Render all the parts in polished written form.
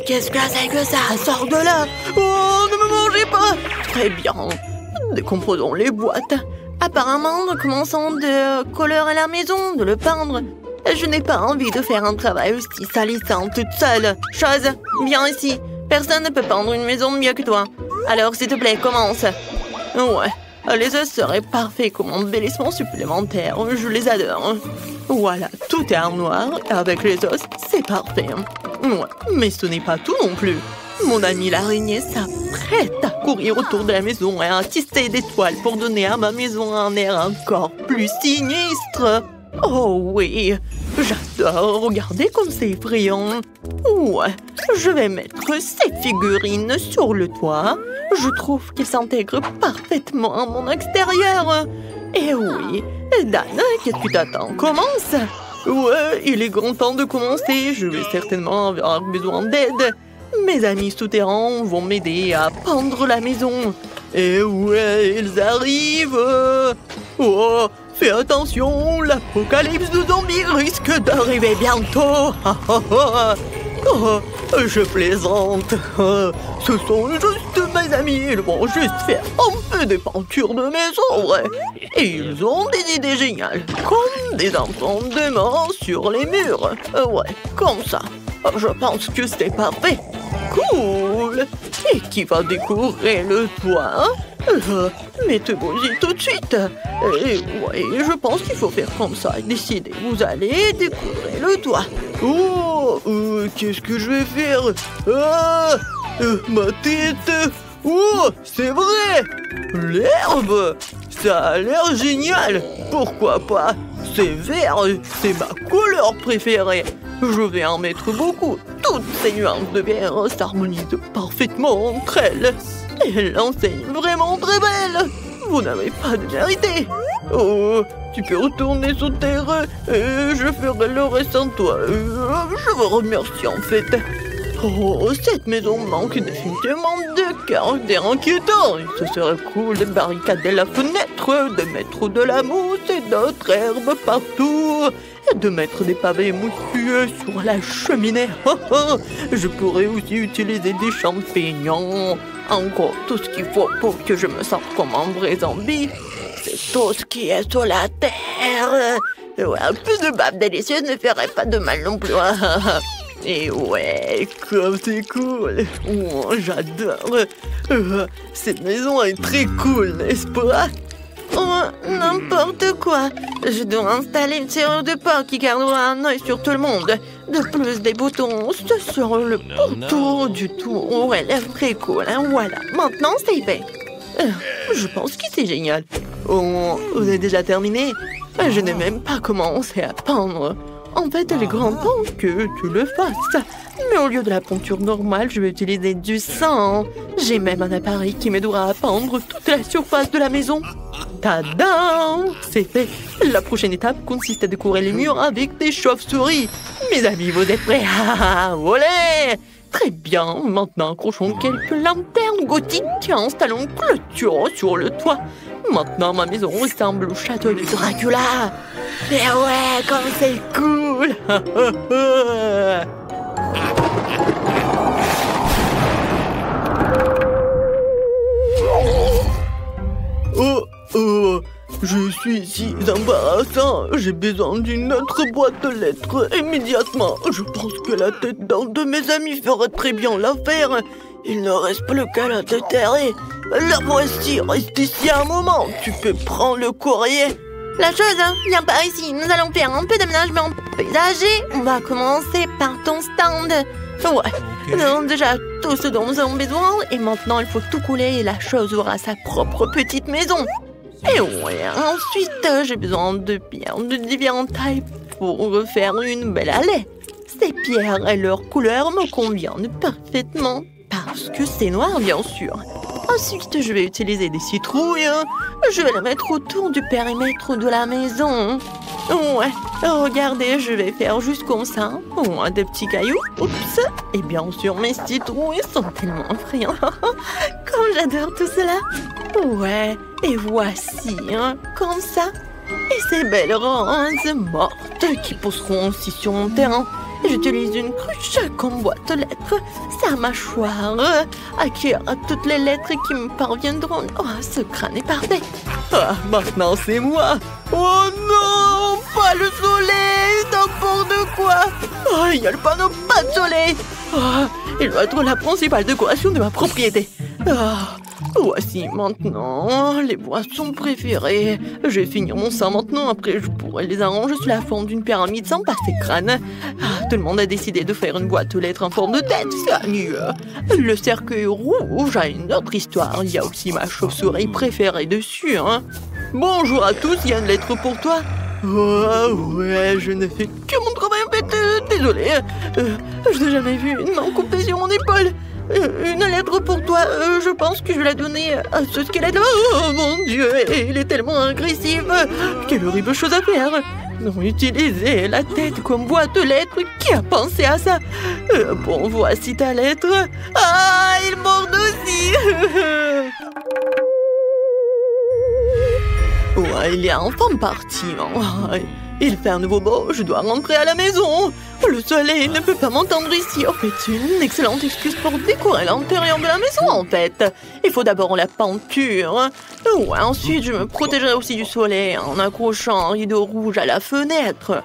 qu'est-ce que c'est que ça? Sors de là! Oh, ne me mangez pas! Très bien. Décomposons les boîtes. Apparemment, nous commençons de colorer la maison, de le peindre. Je n'ai pas envie de faire un travail aussi salissant toute seule. Chose, viens ici. Personne ne peut peindre une maison mieux que toi. Alors, s'il te plaît, commence. Ouais, les os seraient parfaits comme embellissement supplémentaire. Je les adore. Voilà, tout est en noir. Avec les os, c'est parfait. Ouais, mais ce n'est pas tout non plus. Mon ami l'araignée s'apprête à courir autour de la maison et à tisser des toiles pour donner à ma maison un air encore plus sinistre. Oh oui, j'adore. Regardez comme c'est effrayant. Ouais, je vais mettre ces figurines sur le toit. Je trouve qu'ils s'intègrent parfaitement à mon extérieur. Et oui, Dan, qu'est-ce que tu t'attends? Commence. Ouais, il est grand temps de commencer. Je vais certainement avoir besoin d'aide. Mes amis souterrains vont m'aider à peindre la maison. Et ouais, ils arrivent. Oh, fais attention, l'apocalypse de zombies risque d'arriver bientôt. Oh, je plaisante. Ce sont juste mes amis. Ils vont juste faire un peu de peinture de maison. Ouais. Et ils ont des idées géniales. Comme des enfants de main sur les murs. Ouais, comme ça. Je pense que c'est parfait. Cool. Et qui va décorer le toit? Mettez-vous-y tout de suite. Et ouais, je pense qu'il faut faire comme ça. Décidez, vous allez décorer le toit. Oh, qu'est-ce que je vais faire? Ma tête. Oh, c'est vrai. L'herbe. Ça a l'air génial. Pourquoi pas? C'est vert, c'est ma couleur préférée. Je vais en mettre beaucoup. Toutes ces nuances de vert s'harmonisent parfaitement entre elles. Et l'enseigne vraiment très belle. Vous n'avez pas de vérité. Oh, tu peux retourner sur terre et je ferai le reste sans toi. Je vous remercie en fait. Oh, cette maison manque définitivement de caractère inquiétant. Ce serait cool de barricader la fenêtre, de mettre de la mousse et d'autres herbes partout, et de mettre des pavés moussueux sur la cheminée. Je pourrais aussi utiliser des champignons. Encore tout ce qu'il faut pour que je me sente comme un vrai zombie. C'est tout ce qui est sur la terre. Ouais, un peu de bave délicieuse ne ferait pas de mal non plus. Et ouais, comme c'est cool. Oh, j'adore. Cette maison est très cool, n'est-ce pas? Oh, n'importe quoi. Je dois installer une serrure de porc qui gardera un œil sur tout le monde. De plus, des boutons sur le pourtour du tour. Oh, elle est très cool, hein. Voilà, maintenant c'est fait. Je pense que c'est génial. Oh, vous avez déjà terminé? Je n'ai même pas commencé à peindre. En fait, il est grand temps que tu le fasses. Mais au lieu de la peinture normale, je vais utiliser du sang. J'ai même un appareil qui m'aidera à peindre toute la surface de la maison. Tadam! C'est fait. La prochaine étape consiste à décorer les murs avec des chauves-souris. Mes amis, vous êtes prêts? Olé! Très bien. Maintenant, accrochons quelques lanternes gothiques et installons une clôture sur le toit. Maintenant, ma maison ressemble au château de Dracula. Mais ouais, comme c'est cool! Je suis si embarrassant. J'ai besoin d'une autre boîte de lettres immédiatement. Je pense que la tête d'un de mes amis ferait très bien l'affaire. Il ne reste plus qu'à la déterrer. La voici, reste ici un moment. Tu peux prendre le courrier. La chose, viens par ici. Nous allons faire un peu d'aménagement paysager. On va commencer par ton stand. Ouais, nous avons déjà tout ce dont nous avons besoin. Et maintenant, il faut tout couler et la chose aura sa propre petite maison. Et ouais, ensuite, j'ai besoin de pierres de différentes tailles pour faire une belle allée. Ces pierres et leur couleur me conviennent parfaitement. Parce que c'est noir, bien sûr. Ensuite, je vais utiliser des citrouilles. Je vais les mettre autour du périmètre de la maison. Ouais, regardez, je vais faire juste comme ça. Ouais, des petits cailloux. Oups. Et bien sûr, mes citrouilles sont tellement effrayants. Comme j'adore tout cela. Ouais, et voici, comme ça. Et ces belles roses mortes qui pousseront aussi sur mon terrain. J'utilise une cruche comme boîte aux lettres. Sa mâchoire accueillera toutes les lettres qui me parviendront. Oh, ce crâne est parfait. Ah, maintenant c'est moi. Oh non, pas le soleil, n'importe quoi. Oh, il y a le panneau pas de soleil. Oh, il doit être la principale décoration de ma propriété. Ah, voici maintenant les boissons préférées. Je vais finir mon sang maintenant, après je pourrai les arranger sous la forme d'une pyramide sans passer crâne. Ah, tout le monde a décidé de faire une boîte aux lettres en forme de tête, c'est mieux. Le cercueil rouge a une autre histoire. Il y a aussi ma chauve-souris préférée dessus. Hein. Bonjour à tous, il y a une lettre pour toi. Oh ouais, je ne fais que mon travail en fait, désolé. Je n'ai jamais vu une main coupée sur mon épaule. Une lettre pour toi, je pense que je vais la donner à ce squelette. Oh mon Dieu, il est tellement agressif. Quelle horrible chose à faire. Non, utiliser la tête comme boîte aux lettres, qui a pensé à ça? Bon, voici ta lettre. Ah, il mord aussi. Ouais, il est enfin parti. Il fait un nouveau beau, je dois rentrer à la maison. Le soleil ne peut pas m'entendre ici. En fait, c'est une excellente excuse pour décorer l'intérieur de la maison, en fait. Il faut d'abord la peinture. Ouais, ensuite, je me protégerai aussi du soleil en accrochant un rideau rouge à la fenêtre.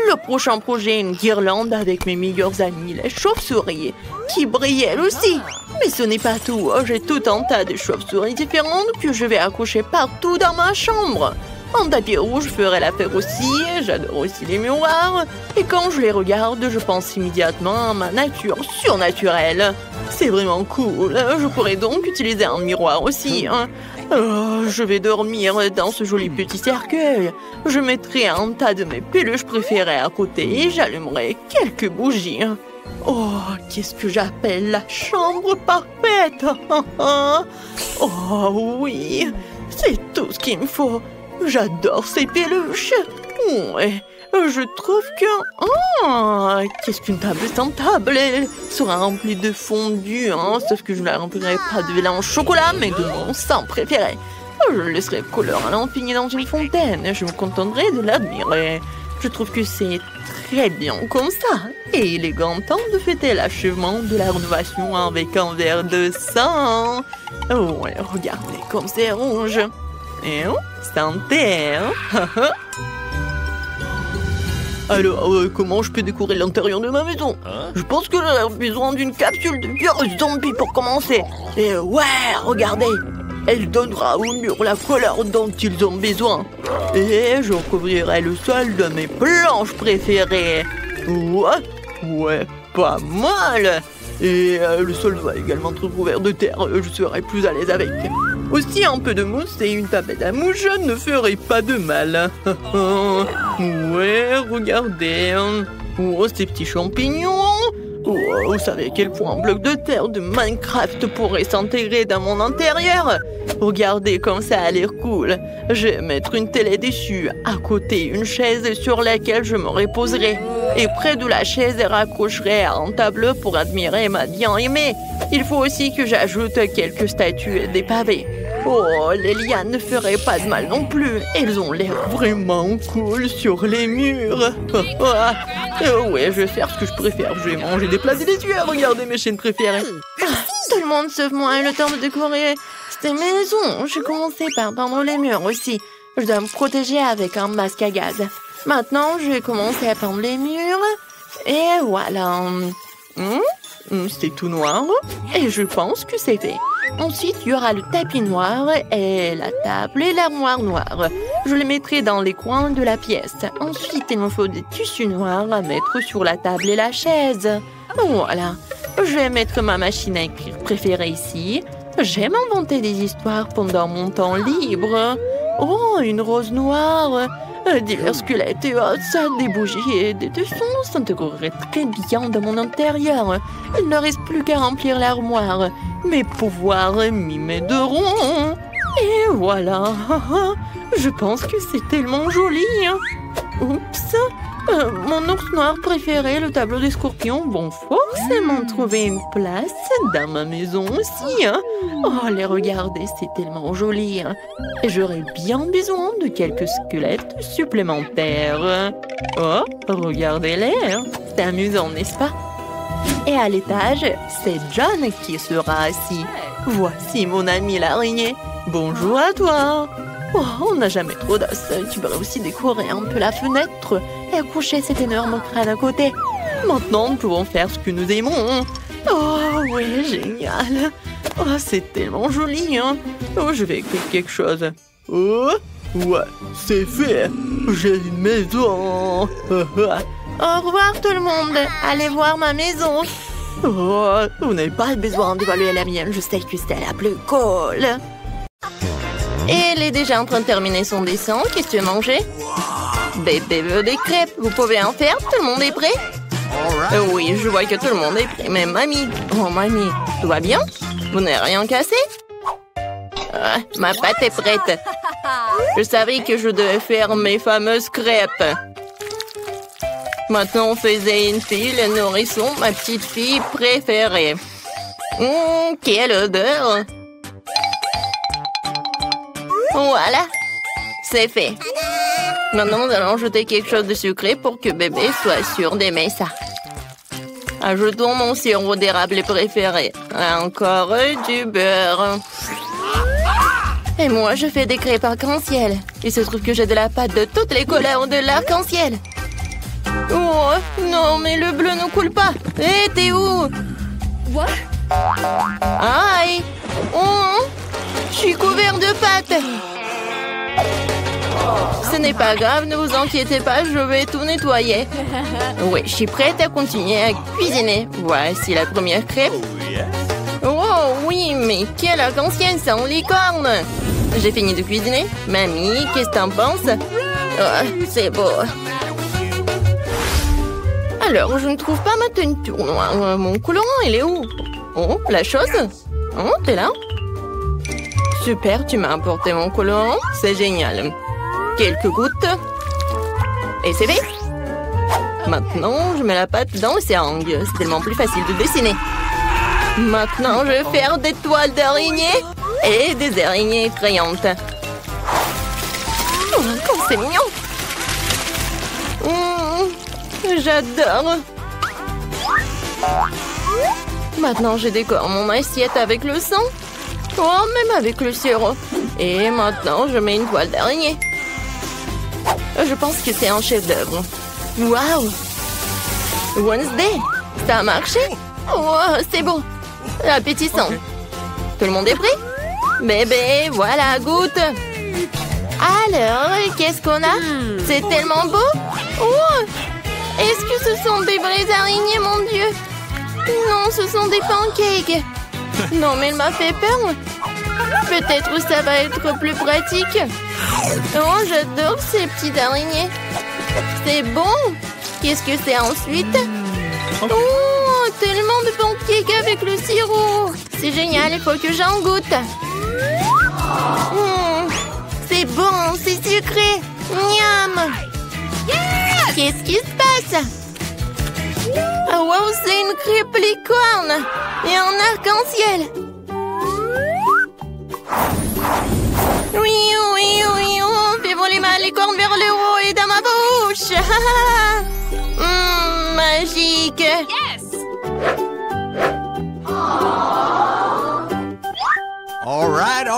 Le prochain projet, une guirlande avec mes meilleurs amis, les chauves-souris, qui brillent elles aussi. Mais ce n'est pas tout. J'ai tout un tas de chauves-souris différentes que je vais accrocher partout dans ma chambre. Un tapis rouge ferait l'affaire aussi, j'adore aussi les miroirs. Et quand je les regarde, je pense immédiatement à ma nature surnaturelle. C'est vraiment cool, je pourrais donc utiliser un miroir aussi. Hein. Oh, je vais dormir dans ce joli petit cercueil. Je mettrai un tas de mes peluches préférées à côté et j'allumerai quelques bougies. Oh, qu'est-ce que j'appelle la chambre parfaite. Oh oui, c'est tout ce qu'il me faut. J'adore ces peluches. Ouais, je trouve que... Oh, qu'est-ce qu'une table sans table? Elle sera remplie de fondu, hein, sauf que je ne la remplirai pas de lait en chocolat, mais de mon sang préféré. Je laisserai couleur à l'infini dans une fontaine. Je me contenterai de l'admirer. Je trouve que c'est très bien comme ça. Et il est grand temps de fêter l'achèvement de la rénovation avec un verre de sang. Ouais, regardez comme c'est rouge. Et santé, hein? Alors, comment je peux décorer l'intérieur de ma maison? Je pense que j'ai besoin d'une capsule de virus zombie pour commencer. Et ouais, regardez, elle donnera au mur la couleur dont ils ont besoin. Et je recouvrirai le sol de mes planches préférées. Ouais, pas mal. Et le sol doit également être recouvert de terre, je serai plus à l'aise avec. Aussi, un peu de mousse et une tablette à mouche ne ferait pas de mal. Ouais, regardez. Oh, ces petits champignons. Oh, vous savez à quel point un bloc de terre de Minecraft pourrait s'intégrer dans mon intérieur? Regardez comme ça a l'air cool. Je vais mettre une télé dessus, à côté une chaise sur laquelle je me reposerai. Et près de la chaise, je raccrocherai un tableau pour admirer ma bien-aimée. Il faut aussi que j'ajoute quelques statues et des pavés. Oh, les lianes ne feraient pas de mal non plus. Elles ont l'air vraiment cool sur les murs. Ouais, je vais faire ce que je préfère. Je vais manger des plats délicieux. Regardez mes chaînes préférées. Tout le monde sauf moi a le temps de décorer cette maison. J'ai commencé par peindre les murs aussi. Je dois me protéger avec un masque à gaz. Maintenant, je vais commencer à peindre les murs. Et voilà. C'est tout noir. Et je pense que c'est fait. Ensuite, il y aura le tapis noir et la table et l'armoire noire. Je les mettrai dans les coins de la pièce. Ensuite, il me faut des tissus noirs à mettre sur la table et la chaise. Voilà. Je vais mettre ma machine à écrire préférée ici. J'aime inventer des histoires pendant mon temps libre. Oh, une rose noire. Divers squelettes et os, des bougies et des dessins s'intégreraient très bien dans mon intérieur. Il ne reste plus qu'à remplir l'armoire. Mes pouvoirs m'y m'aideront. Et voilà. Je pense que c'est tellement joli. Oups. Mon ours noir préféré, le tableau des scorpions, vont forcément trouver une place dans ma maison aussi. Oh, les regarder, c'est tellement joli. Et j'aurais bien besoin de quelques squelettes supplémentaires. Oh, regardez-les. C'est amusant, n'est-ce pas? Et à l'étage, c'est John qui sera assis. Voici mon ami l'araignée. Bonjour à toi. Oh, on n'a jamais trop d'os. Tu pourrais aussi décorer un peu la fenêtre et accrocher cet énorme crâne à côté. Maintenant, nous pouvons faire ce que nous aimons. Oh, ouais, génial. Oh, c'est tellement joli, hein. Oh, je vais écrire quelque chose. Oh, ouais, c'est fait. J'ai une maison. Au revoir tout le monde. Allez voir ma maison. Oh, vous n'avez pas besoin d'évaluer la mienne. Je sais que c'est la plus cool. Elle est déjà en train de terminer son dessin. Qu'est-ce que tu veux manger? Bébé veut des crêpes. Vous pouvez en faire? Tout le monde est prêt? Oui, je vois que tout le monde est prêt. Mais mamie, oh mamie, tout va bien? Vous n'avez rien cassé? Ah, ma pâte est prête. Je savais que je devais faire mes fameuses crêpes. Maintenant, on faisait une fille, le nourrisson, ma petite fille préférée. Quelle odeur! Voilà, c'est fait. Maintenant, nous allons ajouter quelque chose de sucré pour que bébé soit sûr d'aimer ça. Ajoutons mon sirop d'érable préféré. Encore du beurre. Et moi, je fais des crêpes arc-en-ciel. Il se trouve que j'ai de la pâte de toutes les couleurs de l'arc-en-ciel. Oh, non, mais le bleu ne coule pas. Hé, t'es où? What? Aïe! Oh, je suis couvert de pâte. Ce n'est pas grave, ne vous inquiétez pas, je vais tout nettoyer. Oui, je suis prête à continuer à cuisiner. Voici la première crêpe. Oh oui, mais quelle arc-en-ciel, c'est en licorne. J'ai fini de cuisiner. Mamie, qu'est-ce que t'en penses? Oh, c'est beau. Alors, je ne trouve pas ma teinture noire. Mon colorant, il est où? Oh, la chose? Oh, t'es là? Super, tu m'as apporté mon colorant. C'est génial. Quelques gouttes. Et c'est fait. Maintenant, je mets la pâte dans le seringue. C'est tellement plus facile de dessiner. Maintenant, je vais faire des toiles d'araignées et des araignées effrayantes. Oh, c'est mignon. J'adore. Maintenant, je décore mon assiette avec le sang. Oh, même avec le sirop. Et maintenant, je mets une toile d'araignée. Je pense que c'est un chef-d'œuvre. Waouh! Wednesday, ça a marché? Oh, c'est bon. Appétissant. Okay. Tout le monde est prêt? Bébé, voilà, goûte. Alors, qu'est-ce qu'on a? C'est tellement beau. Oh! Est-ce que ce sont des vraies araignées, mon Dieu? Non, ce sont des pancakes. Non, mais elle m'a fait peur. Peut-être ça va être plus pratique. Oh, j'adore ces petites araignées. C'est bon. Qu'est-ce que c'est ensuite? Oh, tellement de pancakes avec le sirop. C'est génial, il faut que j'en goûte. C'est bon, c'est sucré. Miam. Qu'est-ce qui se passe? Oh, wow, c'est une crêpe licorne et un arc-en-ciel. Oui, fais voler ma licorne vers le haut et dans ma bouche. Magique. Yes. All right.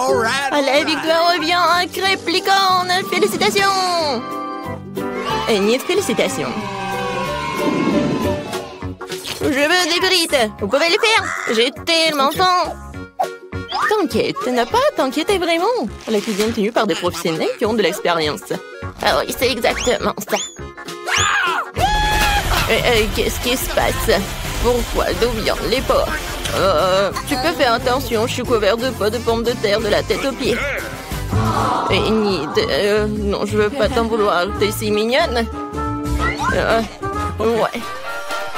La victoire revient à crêpe licorne. Félicitations. Une félicitations. Je veux des frites. Vous pouvez les faire. J'ai tellement faim. T'inquiète, n'a pas à t'inquiéter vraiment. La cuisine est tenue par des professionnels qui ont de l'expérience. Ah oui, c'est exactement ça. Qu'est-ce qui se passe? Pourquoi? D'où viennent les porcs? Tu peux faire attention, je suis couvert de pots de pommes de terre de la tête aux pieds. Non, je veux pas t'en vouloir, t'es si mignonne. Ouais.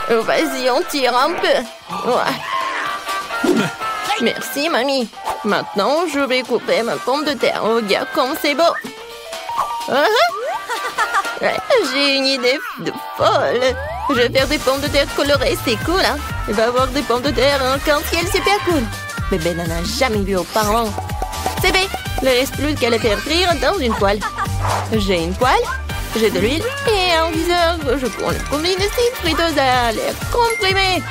Vas-y, on tire un peu. Ouais. Merci, mamie. Maintenant, je vais couper ma pomme de terre. Regarde comme c'est beau. J'ai une idée de folle. Je vais faire des pommes de terre colorées, c'est cool, hein? Il va y avoir des pommes de terre en arc-en-ciel, super cool. Bébé n'en a jamais vu auparavant. C'est fait. Il ne reste plus qu'à les faire frire dans une poêle. J'ai une poêle J'ai de l'huile et un viseur. Je combine ces frites à l'air comprimé.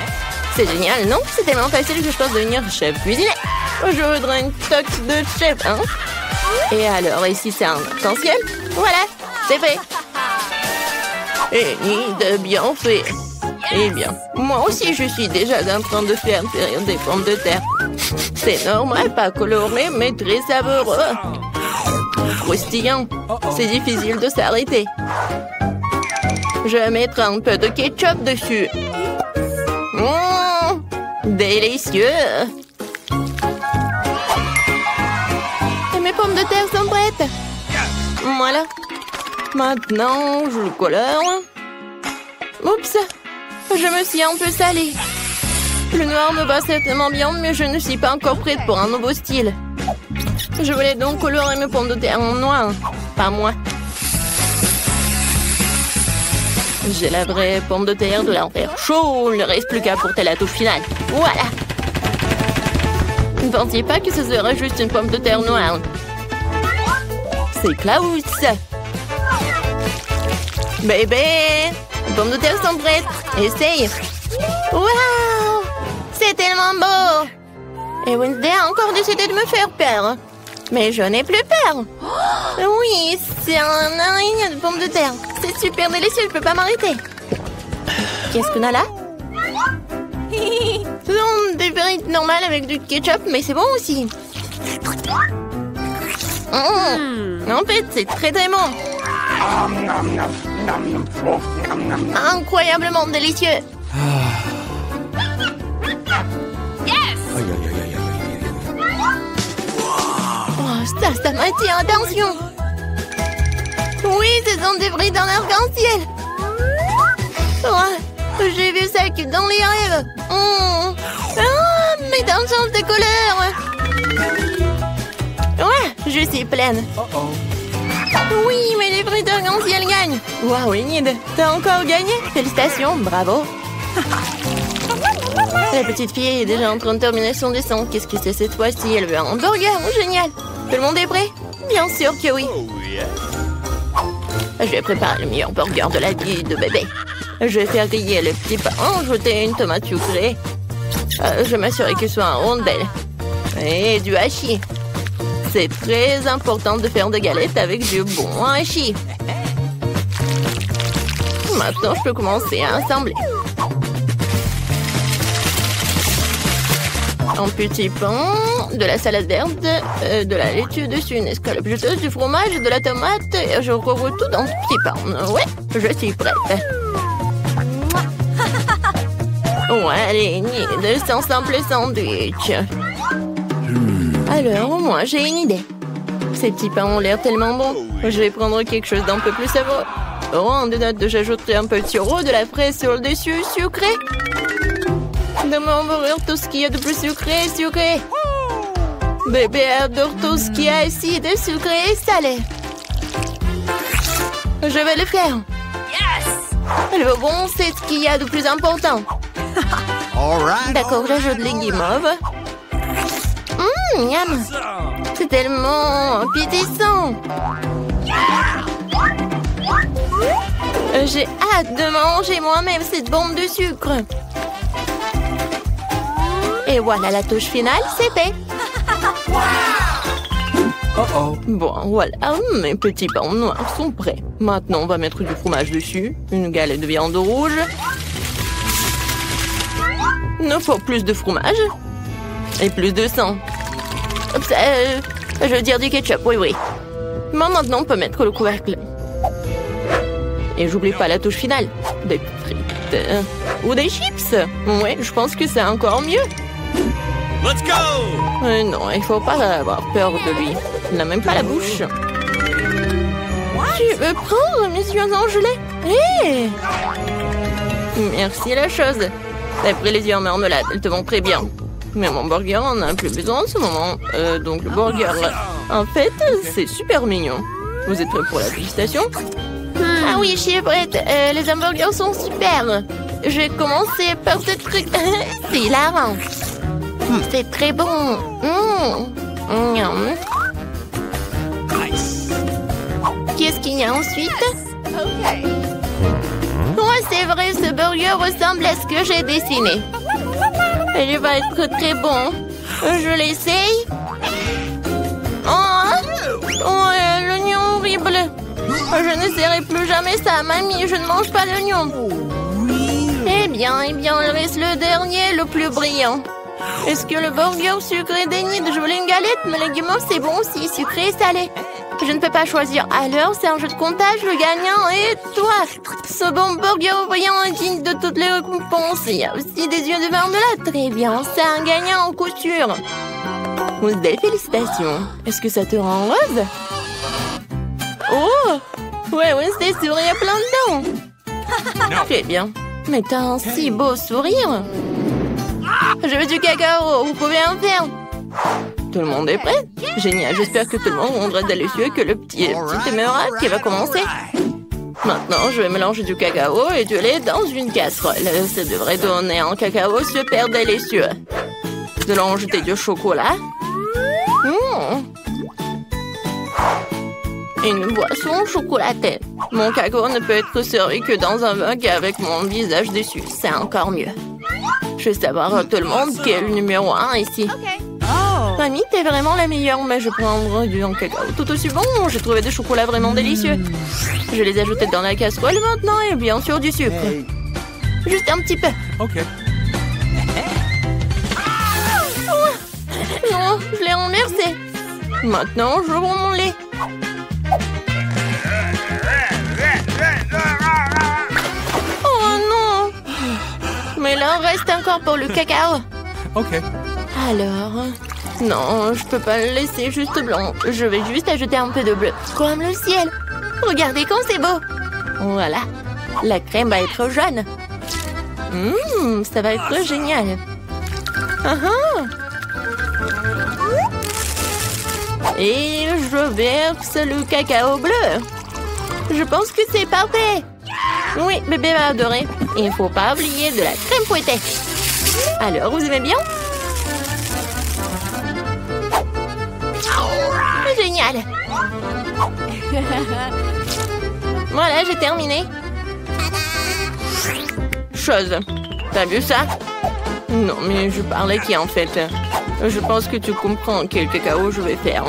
C'est génial, non? C'est tellement facile que je pense devenir chef cuisinier. Je voudrais une toque de chef, hein? Et alors, ici, c'est un arc-en-ciel. Voilà, c'est fait. Et ni de bien fait. Eh bien, moi aussi, je suis déjà en train de faire périr des pommes de terre. C'est normal, pas coloré, mais très savoureux. Croustillant. C'est difficile de s'arrêter. Je mettrai un peu de ketchup dessus. Délicieux. Et mes pommes de terre sont prêtes. Voilà. Maintenant, je le colore. Oups. Je me suis un peu salée. Le noir me va certainement bien, mais je ne suis pas encore prête pour un nouveau style. Je voulais donc colorer mes pommes de terre en noir. Pas moi. J'ai la vraie pomme de terre de l'enfer chaud. Il ne reste plus qu'à apporter la touche finale. Voilà. Ne pensiez pas que ce serait juste une pomme de terre noire. C'est Klaus. Bébé, les pommes de terre sont prêtes. Essaye. Waouh, c'est tellement beau. Et Wednesday a encore décidé de me faire peur. Mais je n'ai plus peur. Oui, c'est un araignée de pommes de terre. C'est super délicieux, je peux pas m'arrêter. Qu'est-ce qu'on a là? Ce sont des frites normales avec du ketchup, mais c'est bon aussi. En fait, c'est très très bon. Incroyablement délicieux. Oh, ça m'attire attention. Oui, ce sont des frites en arc-en-ciel. Oh, j'ai vu ça que dans les rêves. Mais dans le sens de couleur. Ouais, je suis pleine. Oui, mais les frites arc-en-ciel gagnent. Waouh, Enid, t'as encore gagné? Félicitations, bravo. La petite fille est déjà en train de terminer son dessin. Qu'est-ce que c'est cette fois-ci? Elle veut un hamburger. Génial. Tout le monde est prêt? Bien sûr que oui. Je vais préparer le meilleur burger de la vie de bébé. Je vais faire griller le petit pain, jeter une tomate sucrée. Je vais m'assurer qu'il soit en rondelle. Et du hachis. C'est très important de faire des galettes avec du bon hachis. Maintenant, je peux commencer à assembler. Un petit pain, de la salade verte, de la laitue dessus, une escalope juteuse, du fromage, de la tomate. Et je recouvre tout dans ce petit pain. Ouais, je suis prête. Ouais, allez, de son simple sandwich. Alors, moi, j'ai une idée. Ces petits pains ont l'air tellement bons. Je vais prendre quelque chose d'un peu plus savoureux. Oh, en deux notes, j'ajouterai un peu de sirop, de la fraise sur le dessus, sucré. Dans mon hamburger, tout ce qu'il y a de plus sucré, sucré. Bébé adore tout ce qui est acide, sucré et salé. Je vais le faire. Le bon, c'est ce qu'il y a de plus important. D'accord, j'ajoute les guimauves. Miam. C'est tellement appétissant. J'ai hâte de manger moi-même cette bombe de sucre. Et voilà la touche finale, c'est fait. Bon, voilà, mes petits pains noirs sont prêts. Maintenant, on va mettre du fromage dessus, une galette de viande rouge. Il nous faut plus de fromage et plus de sang. Je veux dire du ketchup, oui. Mais maintenant, on peut mettre le couvercle. Et j'oublie pas la touche finale. Des frites ou des chips. Ouais, je pense que c'est encore mieux. Let's go! Non, il faut pas avoir peur de lui. Il n'a même pas la bouche. Tu veux prendre mes yeux en gelée? Hey! Merci la chose. T'as pris les yeux en marmelade, elles te vont très bien. Mais mon burger en a plus besoin en ce moment. Donc le burger, en fait, c'est super mignon. Vous êtes prêts pour la dégustation? Ah oui, je suis prête. Les hamburgers sont super. Je vais commencer par ce truc. C'est hilarant. C'est très bon. Qu'est-ce qu'il y a ensuite? Oh, c'est vrai, ce burger ressemble à ce que j'ai dessiné. Il va être très bon. Je l'essaye. Oh, l'oignon horrible. Je n'essaierai plus jamais ça, mamie. Je ne mange pas l'oignon. Eh bien, il reste le dernier, le plus brillant. Est-ce que le burger sucré dénie de jouer une galette? Mais le guimauve, c'est bon aussi, sucré et salé. Je ne peux pas choisir. Alors, c'est un jeu de comptage, le gagnant est toi. Ce bon burger brillant est digne de toutes les récompenses. Il y a aussi des yeux de marmelade. Très bien, c'est un gagnant en couture. Wednesday, félicitations. Est-ce que ça te rend heureuse? Oh! Ouais, Wednesday sourit à plein dedans. Très bien. Mais t'as un si beau sourire. Je veux du cacao, vous pouvez en faire. Tout le monde est prêt? Génial, j'espère que tout le monde rendra délicieux et que le petit émeura qui va commencer. Maintenant, je vais mélanger du cacao et du lait dans une casserole. Ça devrait donner un cacao super délicieux. Nous allons ajouter du chocolat. Une boisson chocolatée. Mon cacao ne peut être servi que dans un mug avec mon visage dessus. C'est encore mieux. Je veux savoir tout le monde qui est le numéro 1 ici. Mamie, t'es vraiment la meilleure, mais je prends du cacao tout aussi bon. J'ai trouvé des chocolats vraiment délicieux. Je les ai ajoutés dans la casserole maintenant et bien sûr du sucre. Juste un petit peu. Non, je l'ai renversé. Maintenant, j'ouvre mon lait. Oh non! Mais là, reste encore pour le cacao. Alors... Non, je peux pas le laisser juste blanc. Je vais juste ajouter un peu de bleu. Comme le ciel. Regardez comme c'est beau. Voilà. La crème va être jaune. Ça va être génial. Et je verse le cacao bleu. Je pense que c'est parfait. Oui, bébé va adorer. Il ne faut pas oublier de la crème fouettée. Alors, vous aimez bien? Génial. Voilà, j'ai terminé. Chose. T'as vu ça? Non, mais je parlais qui en fait. Je pense que tu comprends quel cacao je vais faire.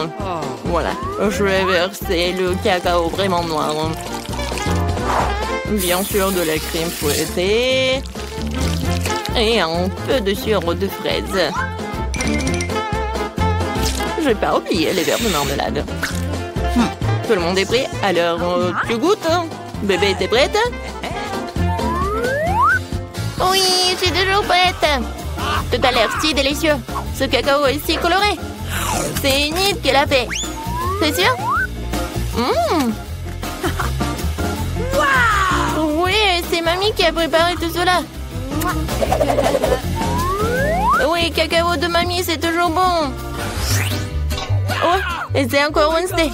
Voilà, je vais verser le cacao vraiment noir. Bien sûr, de la crème fouettée. Et un peu de sirop de fraise. Je vais pas oublier les verres de marmelade. Tout le monde est prêt? Alors, tu goûtes? Bébé, t'es prête? Oui, je suis toujours prête. Tout a l'air si délicieux. Ce cacao est si coloré. C'est Enid qui l'a fait. C'est sûr? Oui, c'est mamie qui a préparé tout cela. Oui, cacao de mamie, c'est toujours bon. Oh, et c'est encore Wednesday.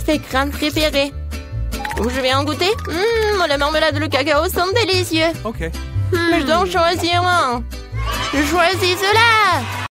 Ses crânes préférées. Je vais en goûter. La marmelade et le cacao sont délicieux. Mais je dois en choisir un. Je choisis cela.